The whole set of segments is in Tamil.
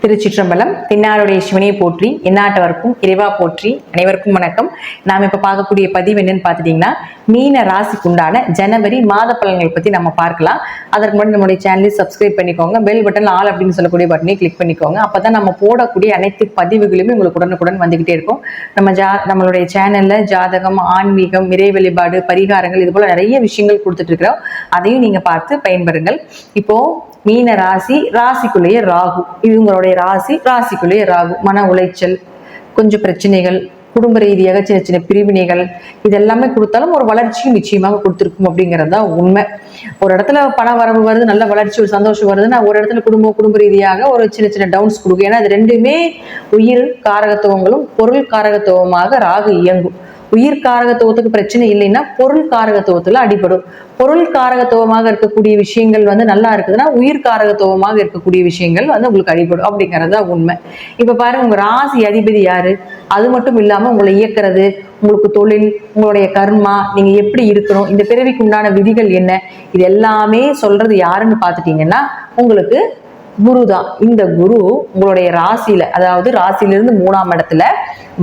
திருச்சிற்றம்பலம். தென்னாடுடைய சிவனையை போற்றி, எந்நாட்டவர்க்கும் இறைவா போற்றி. அனைவருக்கும் வணக்கம். நாம் இப்ப பார்க்கக்கூடிய பதிவு என்னன்னு பாத்துட்டீங்கன்னா, மீன ராசிக்கு உண்டான ஜனவரி மாத பலன்களை பத்தி நம்ம பார்க்கலாம். அதற்கு முன்னாடி நம்மளுடைய சேனலை சப்ஸ்கிரைப் பண்ணிக்கோங்க. பெல் பட்டன் ஆல் அப்படின்னு சொல்லக்கூடிய பட்டனை கிளிக் பண்ணிக்கோங்க. அப்பதான் நம்ம போடக்கூடிய அனைத்து பதிவுகளுமே உங்களுக்கு உடனுக்குடன் வந்துகிட்டே இருக்கும். நம்மளுடைய சேனல்ல ஜாதகம், ஆன்மீகம், இறை வழிபாடு, பரிகாரங்கள், இது போல நிறைய விஷயங்கள் கொடுத்துட்டு இருக்கிறோம். அதையும் நீங்க பார்த்து பயன்பெறுங்கள். இப்போ மீன ராசி, ராசிக்குள்ளேயே ராகு. இது உங்களுடைய ராசி, ராசிக்குள்ளேயே ராகு. மன உளைச்சல், கொஞ்சம் பிரச்சனைகள், குடும்ப ரீதியாக சின்ன சின்ன பிரிவினைகள், இதெல்லாமே கொடுத்தாலும் ஒரு வளர்ச்சியும் நிச்சயமாக கொடுத்துருக்கும் அப்படிங்கிறது தான் உண்மை. ஒரு இடத்துல பண வரவு வருது, நல்ல வளர்ச்சி, ஒரு சந்தோஷம் வருதுன்னா ஒரு இடத்துல குடும்ப ரீதியாக ஒரு சின்ன சின்ன டவுன்ஸ் கொடுக்கும். ஏன்னா அது ரெண்டுமே உயிர் காரகத்துவங்களும் பொருள் காரகத்துவமாக ராகு இயங்கும். உயிர் காரகத்துவத்துக்கு பிரச்சனை இல்லைன்னா பொருள் காரகத்துவத்துல அடிபடும். பொருள் காரகத்துவமாக இருக்கக்கூடிய விஷயங்கள் நல்லா இருக்குதுன்னா உயிர் காரகத்துவமாக இருக்கக்கூடிய விஷயங்கள் உங்களுக்கு அடிபடும் அப்படிங்கறத உண்மை. இப்ப பாருங்க, உங்க ராசி அதிபதி யாரு? அது மட்டும் இல்லாம உங்களை இயக்குறது, உங்களுக்கு தொழில், உங்களுடைய கர்மா, நீங்க எப்படி இருக்கணும், இந்த பிறவிக்கு உண்டான விதிகள் என்ன, இது எல்லாமே சொல்றது யாருன்னு பாத்துட்டீங்கன்னா உங்களுக்கு குரு தான். இந்த குரு உங்களுடைய ராசியில, அதாவது ராசியிலிருந்து 3ஆம் இடத்துல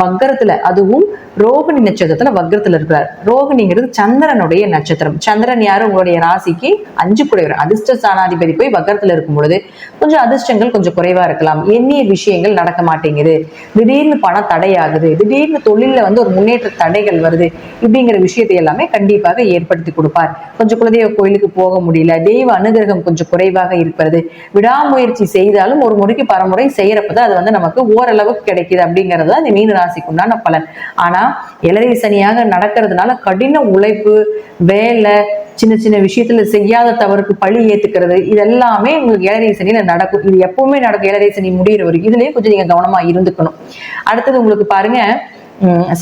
வக்கரத்துல, அதுவும் ரோகிணி நட்சத்திரத்துல வக்கரத்துல இருக்கிறார். ரோகிணிங்கிறது சந்திரனுடைய நட்சத்திரம். சந்திரன் யாரு? உங்களுடைய ராசிக்கு 5 குடையவர். அதிர்ஷ்ட ஸ்தானாதிபதி போய் வக்கரத்துல இருக்கும் பொழுது கொஞ்சம் அதிர்ஷ்டங்கள் கொஞ்சம் குறைவா இருக்கலாம். எண்ணிய விஷயங்கள் நடக்க மாட்டேங்குது, திடீர்னு பணம் தடையாகுது, திடீர்னு தொழில ஒரு முன்னேற்ற தடைகள் வருது, இப்படிங்கிற விஷயத்தை எல்லாமே கண்டிப்பாக ஏற்படுத்தி கொடுப்பார். கொஞ்சம் குலதெய்வ கோயிலுக்கு போக முடியல, தெய்வ அனுகிரகம் கொஞ்சம் குறைவாக இருப்பது, விடாமுயற்சி செய்தாலும் ஒரு முறைக்கு பரமுறை செய்யறப்பதான் அது நமக்கு ஓரளவுக்கு கிடைக்குது அப்படிங்கிறது இந்த மீன ராசிக்கு உண்டான பலன். ஆனா ஏழரை சனியாக நடக்கிறதுனால கடின உழைப்பு, வேலை, சின்ன சின்ன விஷயத்துல செய்யாத தவறுக்கு பழி ஏத்துக்கிறது, இதெல்லாமே உங்களுக்கு ஏழரை சனியில நடக்கும். இது எப்பவுமே நடக்கும். ஏழரை சனி முடிகிற வரைக்கும் இதுலயும் கொஞ்சம் நீங்க கவனமா இருந்துக்கணும். அடுத்தது உங்களுக்கு பாருங்க,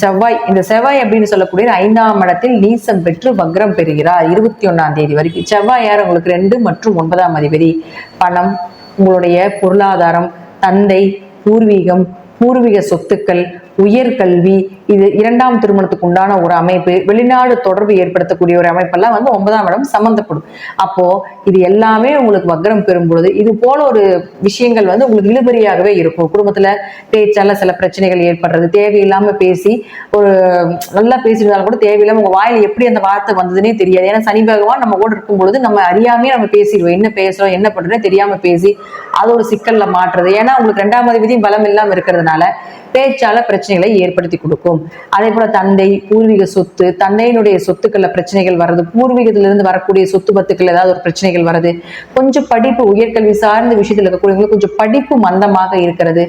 செவ்வாய். இந்த செவ்வாய் அப்படின்னு சொல்லக்கூடிய 5ஆம் இடத்தில் நீசம் பெற்று வக்ரம் பெறுகிறார் 21ஆம் தேதி வரைக்கும். செவ்வாய் யார்? உங்களுக்கு 2 மற்றும் 9ஆம் அதிபதி. பணம், உங்களுடைய பொருளாதாரம், தந்தை, பூர்வீகம், பூர்வீக சொத்துக்கள், உயர்கல்வி, இது 2ஆம் திருமணத்துக்கு உண்டான ஒரு அமைப்பு, வெளிநாடு தொடர்பு ஏற்படுத்தக்கூடிய ஒரு அமைப்பெல்லாம் 9ஆம் இடம் சம்பந்தப்படும். அப்போ இது எல்லாமே உங்களுக்கு வக்ரம் பெறும் பொழுது இது போல ஒரு விஷயங்கள் உங்களுக்கு இழுபறியாகவே இருக்கும். குடும்பத்துல பேச்சால சில பிரச்சனைகள் ஏற்படுறது, தேவையில்லாம பேசி, ஒரு நல்லா பேசியிருந்தாலும் கூட தேவையில்லாம உங்க வாயில எப்படி அந்த வார்த்தை வந்ததுன்னே தெரியாது. ஏன்னா சனி பகவான் நம்ம கூட இருக்கும் பொழுது நம்ம அறியாமே நம்ம பேசிடுவோம். என்ன பேசுறோம், என்ன பண்றோம் தெரியாம பேசி அது ஒரு சிக்கல்ல மாற்றுறது. ஏன்னா உங்களுக்கு 2ஆம் அதிபதியும் பலம் இல்லாம இருக்கிறதுனால பேச்சால பிரச்சனைகளை ஏற்படுத்தி கொடுக்கும். அதே போல தந்தை, பூர்வீக சொத்து, தந்தையினுடைய சொத்துக்கள்ல பிரச்சனைகள் வர்றது, பூர்வீகத்திலிருந்து வரக்கூடிய சொத்து பத்துக்கள் ஏதாவது ஒரு பிரச்சனைகள் வருது, கொஞ்சம் படிப்பு, உயர்கல்வி சார்ந்த விஷயத்துல இருக்கக்கூடியவங்களுக்கு கொஞ்சம் படிப்பு மந்தமாக இருக்கிறது,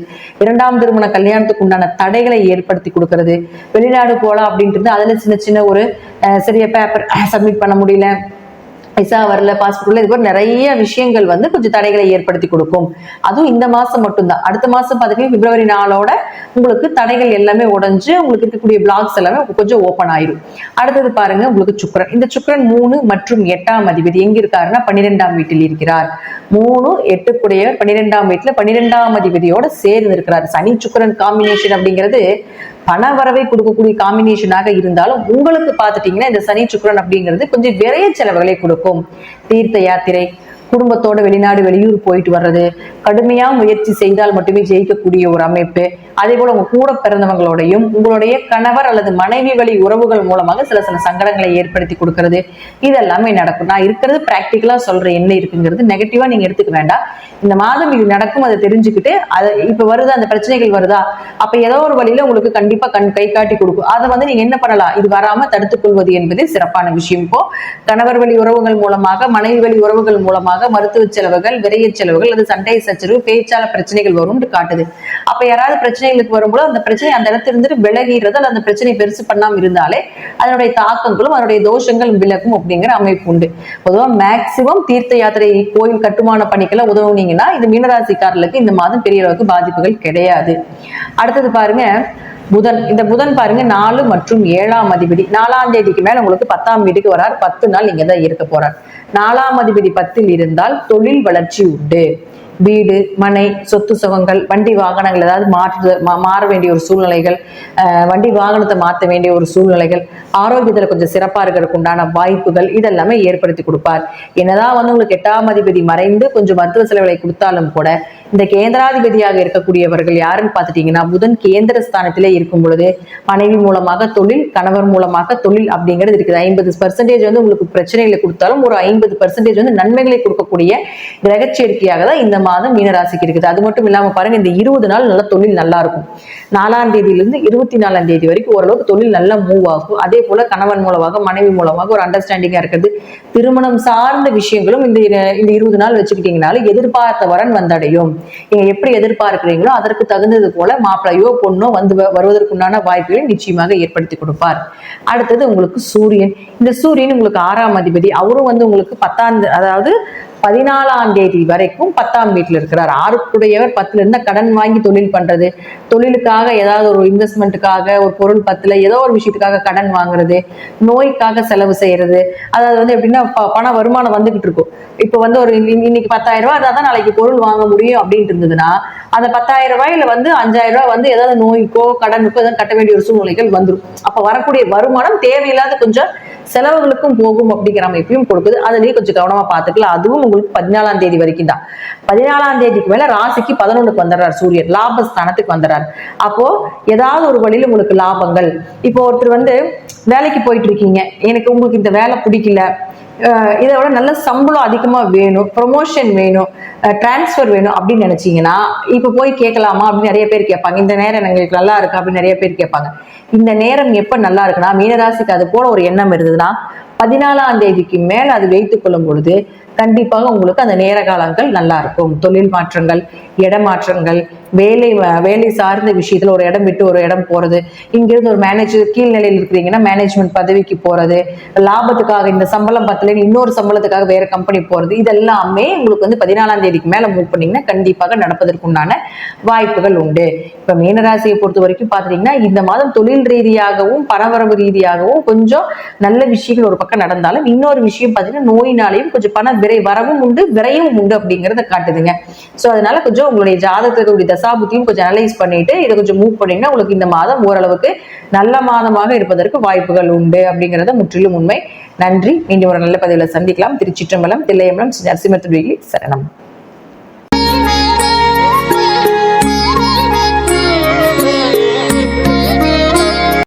2ஆம் திருமண கல்யாணத்துக்கு உண்டான தடைகளை ஏற்படுத்தி கொடுக்கறது, வெளிநாடு போலாம் அப்படின்ட்டு அதுல சின்ன சின்ன ஒரு சரியா பேப்பர் சப்மிட் பண்ண முடியல, விசா வரல, பாஸ்போர்ட்ல, இது போல நிறைய விஷயங்கள் கொஞ்சம் தடைகளை ஏற்படுத்தி கொடுக்கும். அதுவும் இந்த மாசம் மட்டும்தான். அடுத்த மாசம் பாத்தீங்கன்னா பிப்ரவரி 4ஓட உங்களுக்கு தடைகள் எல்லாமே உடைஞ்சு உங்களுக்கு இருக்கக்கூடிய பிளாக்ஸ் எல்லாமே கொஞ்சம் ஓப்பன் ஆயிரும். அடுத்தது பாருங்க, உங்களுக்கு சுக்கிரன். இந்த சுக்கிரன் 3 மற்றும் 8ஆம் அதிபதி எங்க இருக்காருன்னா 12ஆம் வீட்டில் இருக்கிறார். 3, 8 கூடையவர் 12ஆம் வீட்டுல 12ஆம் அதிபதியோட சேர்ந்து இருக்கிறார். சனி சுக்கிரன் காம்பினேஷன் அப்படிங்கிறது பண வரவை கொடுக்கக்கூடிய காம்பினேஷனாக இருந்தாலும் உங்களுக்கு பாத்துட்டீங்கன்னா இந்த சனி சுக்கிரன் அப்படிங்கிறது கொஞ்சம் விரைய செலவுகளை கொடுக்கும். தீர்த்த யாத்திரை, குடும்பத்தோட வெளிநாடு வெளியூர் போயிட்டு வர்றது, கடுமையா முயற்சி செய்தால் மட்டுமே ஜெயிக்கக்கூடிய ஒரு அமைப்பு. அதே போல உங்க கூட பிறந்தவங்களோடையும் உங்களுடைய கணவர் அல்லது மனைவி வழி உறவுகள் மூலமாக சில சில சங்கடங்களை ஏற்படுத்தி கொடுக்கறது, இதெல்லாமே நடக்கும். நான் இருக்கிறது பிராக்டிக்கலா சொல்றேன், என்ன இருக்குங்கிறது நெகட்டிவா நீங்க எடுத்துக்க வேண்டாம். இந்த மாதம் இது நடக்கும், அதை தெரிஞ்சுக்கிட்டு அது இப்ப வருதா, அந்த பிரச்சனைகள் வருதா, அப்ப ஏதோ ஒரு வழியில உங்களுக்கு கண்டிப்பா கை காட்டி கொடுக்கும். அதை நீங்க என்ன பண்ணலாம், இது வராம தடுத்துக் கொள்வது என்பது சிறப்பான விஷயம். இப்போ கணவர் வழி உறவுகள் மூலமாக, மனைவி வழி உறவுகள் மூலமாக மருத்துவ செலவுகள், விரைய செலவுகள், அது சண்டை சச்சரவு, பேச்சால பிரச்சனைகள் வரும்னு காட்டுது. அப்ப யாராவது பிரச்சனைகளுக்கு வரும்போது அந்த பிரச்சனை அந்த இடத்துல இருந்துட்டு விலகிறது, அல்ல அந்த பிரச்சனை பெருசு பண்ணாம இருந்தாலே அதனுடைய தாக்கங்களும் அதனுடைய தோஷங்களும் விலகும் அப்படிங்கிற அமைப்பு உண்டு. பொதுவா மேக்சிமம் தீர்த்த யாத்திரை, கோயில் கட்டுமான பணிக்கெல்லாம் உதவுனீங்கன்னா இது மீனராசிக்காரர்களுக்கு இந்த மாதம் பெரிய அளவுக்கு பாதிப்புகள் கிடையாது. அடுத்தது பாருங்க, புதன். இந்த புதன் பாருங்க 4 மற்றும் 7ஆம் அதிபதி. 4ஆம் தேதிக்கு மேல உங்களுக்கு 10ஆம் வீட்டுக்கு வரார். 10 நாள் இங்க தான் இருக்க போறார். 4ஆம் அதிபதி 10ல் இருந்தால் தொழில் வளர்ச்சி உண்டு. வீடு மனை சொத்து சுகங்கள் வண்டி வாகனங்கள் ஏதாவது மாற வேண்டிய ஒரு சூழ்நிலைகள், வண்டி வாகனத்தை மாற்ற வேண்டிய ஒரு சூழ்நிலைகள், ஆரோக்கியத்துல கொஞ்சம் சிறப்பா இருக்கிறதுக்கு உண்டான வாய்ப்புகள் இதெல்லாமே ஏற்படுத்தி கொடுப்பார். என்னதான் வந்து உங்களுக்கு 8ஆம் அதிபதி மறைந்து கொஞ்சம் மருத்துவ செலவுகளை கொடுத்தாலும் கூட இந்த கேந்திராதிபதியாக இருக்கக்கூடியவர்கள் யாருன்னு பார்த்துட்டீங்கன்னா புதன் கேந்திர ஸ்தானத்திலே இருக்கும் பொழுது மனைவி மூலமாக தொழில், கணவர் மூலமாக தொழில் அப்படிங்கிறது இருக்குது. 50% வந்து உங்களுக்கு பிரச்சனைகளை கொடுத்தாலும் ஒரு 50% வந்து நன்மைகளை கொடுக்கக்கூடிய கிரகச்சேர்க்கையாக தான் இந்த மாதம் மீனராசிக்கு இருக்குது. அது மட்டும் இல்லாம பாருங்க, இந்த 20 நாள் நல்ல தொழில் நல்லா இருக்கும். 4ஆம் தேதியிலிருந்து 24ஆம் தேதி வரைக்கும் ஓரளவுக்கு தொழில் நல்லா மூவ் ஆகும். அதே போல கணவன் மூலமாக மனைவி மூலமாக ஒரு அண்டர்ஸ்டாண்டிங்கா இருக்கிறது. திருமணம் சார்ந்த விஷயங்களும் இந்த 20 நாள் வச்சுக்கிட்டீங்கனாலும் எதிர்பார்த்த வரன் வந்தடையும். நீங்க எப்படி எதிர்பார்க்கிறீங்களோ அதற்கு தகுந்தது போல மாப்பிள்ளையோ பொண்ணோ வந்து வருவதற்குண்டான வாய்ப்புகளை நிச்சயமாக ஏற்படுத்தி கொடுப்பார். அடுத்தது உங்களுக்கு சூரியன். இந்த சூரியன் உங்களுக்கு 6ஆம் அதிபதி. அவரும் வந்து உங்களுக்கு 14ஆம் தேதி வரைக்கும் 10ஆம் வீட்டில் இருக்கிறார். 6க்குடையவர் 10ல இருந்தா கடன் வாங்கி தொழில் பண்றது, தொழிலுக்காக ஏதாவது ஒரு இன்வெஸ்ட்மெண்ட்டுக்காக ஒரு பொருள் 10ல ஏதோ ஒரு விஷயத்துக்காக கடன் வாங்குறது, நோய்க்காக செலவு செய்யறது, அதாவது வந்து எப்படின்னா பண வருமானம் வந்துகிட்டு இருக்கும். இப்போ வந்து ஒரு இன்னைக்கு 10,000 ரூபாய் அதான் நாளைக்கு பொருள் வாங்க முடியும் அப்படின்ட்டு இருந்ததுன்னா அந்த 10,000 ரூபாயில வந்து 5,000 ரூபாய் வந்து ஏதாவது நோய்க்கோ கடனுக்கோ ஏதாவது கட்ட வேண்டிய ஒரு சூழ்நிலைகள் வந்துடும். அப்ப வரக்கூடிய வருமானம் தேவையில்லாத கொஞ்சம் செலவுகளுக்கும் போகும் அப்படிங்கிற அமைப்பையும் கொடுக்குது. அதுலயே கொஞ்சம் கவனமா பார்த்துக்கலாம். அதுவும் உங்களுக்கு 14ஆம் தேதி வரைக்கும் தான். 14ஆம் தேதிக்கு மேல ராசிக்கு 11க்கு வந்துடுறாரு சூரியன், லாபஸ்தானத்துக்கு வந்துடுறாரு. அப்போ ஏதாவது ஒரு வழியில உங்களுக்கு லாபங்கள். இப்போ ஒருத்தர் வந்து வேலைக்கு போயிட்டு இருக்கீங்க, எனக்கு உங்களுக்கு இந்த வேலை பிடிக்கல, இதை விட நல்ல சம்பளம் அதிகமா வேணும், ப்ரொமோஷன் வேணும், டிரான்ஸ்பர் வேணும் அப்படின்னு நினைச்சீங்கன்னா இப்ப போய் கேட்கலாமா அப்படின்னு நிறைய பேர் கேட்பாங்க. இந்த நேரம் எங்களுக்கு நல்லா இருக்கு அப்படின்னு நிறைய பேர் கேட்பாங்க. இந்த நேரம் எப்ப நல்லா இருக்குன்னா, மீனராசிக்கு அது போல ஒரு எண்ணம் இருந்ததுன்னா 14ஆம் தேதிக்கு மேல அது வைத்துக் கொள்ளும் பொழுது கண்டிப்பாக உங்களுக்கு அந்த நேர காலங்கள் நல்லா இருக்கும். தொழில் மாற்றங்கள், இடமாற்றங்கள், வேலை சார்ந்த விஷயத்துல ஒரு இடம் விட்டு ஒரு இடம் போறது, இங்கிருந்து ஒரு மேனேஜர் கீழ்நிலையில் இருக்கிறீங்கன்னா மேனேஜ்மெண்ட் பதவிக்கு போறது, லாபத்துக்காக இந்த சம்பளம் பத்தல இன்னொரு சம்பளத்துக்காக வேற கம்பெனி போறது, இதெல்லாமே உங்களுக்கு வந்து 14ஆம் தேதிக்கு மேல மூவ் பண்ணீங்கன்னா கண்டிப்பாக நடப்பதற்குண்டான வாய்ப்புகள் உண்டு. இப்ப மீனராசியை பொறுத்த வரைக்கும் பாத்தீங்கன்னா இந்த மாதம் தொழில் ரீதியாகவும் பணவரவு ரீதியாகவும் கொஞ்சம் நல்ல விஷயங்கள் ஒரு பக்கம் நடந்தாலும் இன்னொரு விஷயம் பாத்தீங்கன்னா நோயினாலையும் கொஞ்சம் பண வரவும் உண்டு விரையும் உண்டு அப்படிங்கறத காட்டுதுங்க. சோ அதனால கொஞ்சம் உங்களுடைய ஜாதகத்துடைய தசாபுத்தியும் கொஞ்சம் அனலைஸ் பண்ணிட்டு இதை கொஞ்சம் மூவ் பண்ணீங்கன்னா உங்களுக்கு இந்த மாதம் ஓரளவுக்கு நல்ல மாதமாக இருப்பதற்கு வாய்ப்புகள் உண்டு அப்படிங்கறத முற்றிலும் உண்மை. நன்றி. மீண்டும் ஒரு நல்ல பதிவுல சந்திக்கலாம். திருச்சிற்றம்பலம், தில்லையம்பலம், நரசிம்மத்துறை சரணம்.